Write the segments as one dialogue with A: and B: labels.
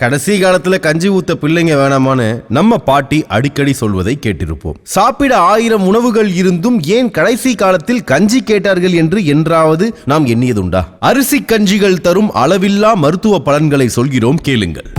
A: கடைசி காலத்துல கஞ்சி ஊத்த பிள்ளைங்க வேணாமான்னு நம்ம பாட்டி அடிக்கடி சொல்வதை கேட்டிருப்போம். சாப்பிட 1000 உணவுகள் இருந்தும் ஏன் கடைசி காலத்தில் கஞ்சி கேட்டார்கள் என்று என்றாவது நாம் எண்ணியதுண்டா? அரிசி கஞ்சிகள் தரும் அளவில்லா மருத்துவ பலன்களை சொல்கிறோம், கேளுங்கள்.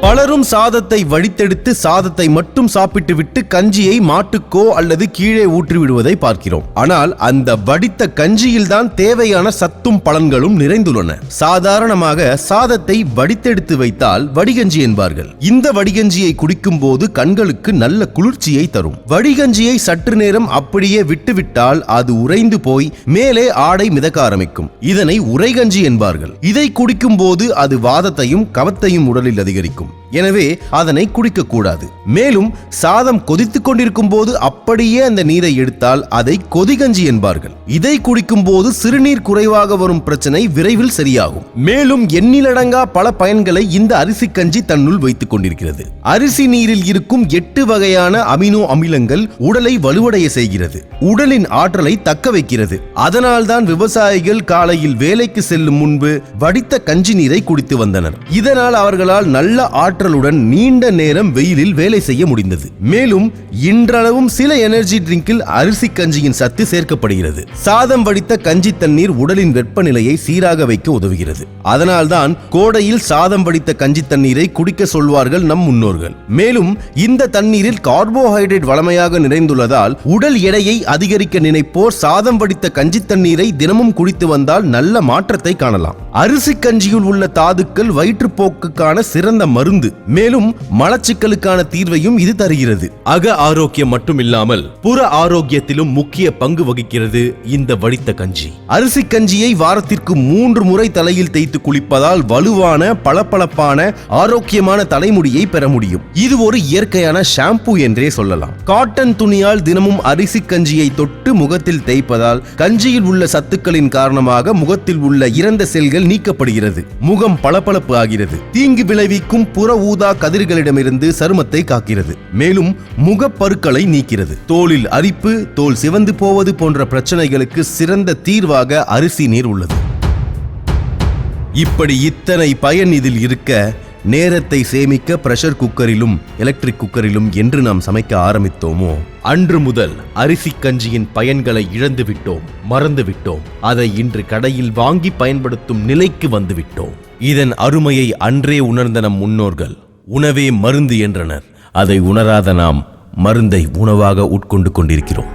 A: பலரும் சாதத்தை வடித்தெடுத்து சாதத்தை மட்டும் சாப்பிட்டு விட்டு கஞ்சியை மாட்டுக்கோ அல்லது கீழே ஊற்றி விடுவதை பார்க்கிறோம். ஆனால் அந்த வடித்த கஞ்சியில் தான் தேவையான சத்தும் பலன்களும் நிறைந்துள்ளன. சாதாரணமாக சாதத்தை வடித்தெடுத்து வைத்தால் வடிகஞ்சி என்பார்கள். இந்த வடிகஞ்சியை குடிக்கும் போது கண்களுக்கு நல்ல குளிர்ச்சியை தரும். வடிகஞ்சியை சற்று நேரம் அப்படியே விட்டுவிட்டால் அது உறைந்து போய் மேலே ஆடை மிதக்க ஆரம்பிக்கும். இதனை உறைகஞ்சி என்பார்கள். இதை குடிக்கும் போது அது வாதத்தையும் கவத்தையும் உடலில் அதிகரிக்கும். எனவே அதனை குடிக்க கூடாது. மேலும் சாதம் கொதித்துக் கொண்டிருக்கும் போது அப்படியே அந்த நீரை எடுத்தால் அதை கொதிகஞ்சி என்பார்கள். இதை குடிக்கும் போது சிறுநீர் குறைவாக வரும் பிரச்சனை விரைவில் சரியாகும். மேலும் எண்ணிலடங்கா பல பயன்களை இந்த அரிசி கஞ்சி தன்னுள் வைத்துக் கொண்டிருக்கிறது. அரிசி நீரில் இருக்கும் 8 வகையான அமினோ அமிலங்கள் உடலை வலுவடைய செய்கிறது. உடலின் ஆற்றலை தக்க வைக்கிறது. அதனால்தான் விவசாயிகள் காலையில் வேலைக்கு செல்லும் முன்பு வடித்த கஞ்சி நீரை குடித்து வந்தனர். இதனால் அவர்களால் நல்ல ஆற்றலுடன் நீண்ட நேரம் வெயிலில் வேலை செய்ய முடிந்தது. மேலும் இன்றளவும் சில எனர்ஜி ட்ரிங்கில் அரிசி கஞ்சியின் சத்து சேர்க்கப்படுகிறது. சாதம் வடித்த கஞ்சி தண்ணீர் உடலின் வெப்பநிலையை சீராக வைக்க உதவுகிறது. அதனால்தான் கோடையில் சாதம் வடித்த கஞ்சி தண்ணீரை குடிக்க சொல்வார்கள் நம் முன்னோர்கள். மேலும் இந்த தண்ணீரில் கார்போஹைட்ரேட் வளமையாக நிறைந்துள்ளதால் உடல் எடையை அதிகரிக்க நினைப்போர் சாதம் வடித்த கஞ்சி தண்ணீரை தினமும் குடித்து வந்தால் நல்ல மாற்றத்தை காணலாம். அரிசி கஞ்சியில் உள்ள தாதுக்கள் வயிற்றுப்போக்குக்கான சிறந்த மருந்து. மேலும் மலச்சிக்கலுக்கான தீர்வையும் இது தருகிறது. அக ஆரோக்கியம் மட்டுமில்லாமல் புற ஆரோக்கியத்திலும் முக்கிய பங்கு வகிக்கிறது இந்த வடித்த கஞ்சி. அரிசி கஞ்சியை வாரத்திற்கு 3 முறை தலையில் தேய்த்து குளிப்பதால் வலுவான பளபளப்பான ஆரோக்கியமான தலைமுடியை பெற முடியும். இது ஒரு இயற்கையான ஷாம்பு என்றே சொல்லலாம். காட்டன் துணியால் தினமும் அரிசி கஞ்சியை தொட்டு முகத்தில் தேய்ப்பதால் கஞ்சியில் உள்ள சத்துக்களின் காரணமாக முகத்தில் உள்ள இறந்த செல்கள் நீக்கப்படுகிறது. முகம் பளபளப்பு ஆகிறது. தீங்கு விளைவிக்கும் புற ஊதா கதிர்களிடமிருந்து சருமத்தை காக்கிறது. மேலும் முகப்பருக்களை நீக்கிறது. தோலில் அரிப்பு, தோல் சிவந்து போவது போன்ற பிரச்சனைகளுக்கு சிறந்த தீர்வாக அரிசி நீர் உள்ளது. இப்படி இத்தனை பயன் இதில் இருக்க நேரத்தை சேமிக்க பிரஷர் குக்கரிலும் எலக்ட்ரிக் குக்கரிலும் என்று நாம் சமைக்க ஆரம்பித்தோமோ அன்று முதல் அரிசி கஞ்சியின் பயன்களை இழந்து விட்டோம், மறந்து விட்டோம். அதை இன்று கடையில் வாங்கி பயன்படுத்தும் நிலைக்கு வந்து விட்டோம். இதன் அருமையை அன்றே உணர்ந்த நம் முன்னோர்கள் உணவே மருந்து என்றனர். அதை உணராத நாம் மருந்தை உணவாக உட்கொண்டு கொண்டிருக்கிறோம்.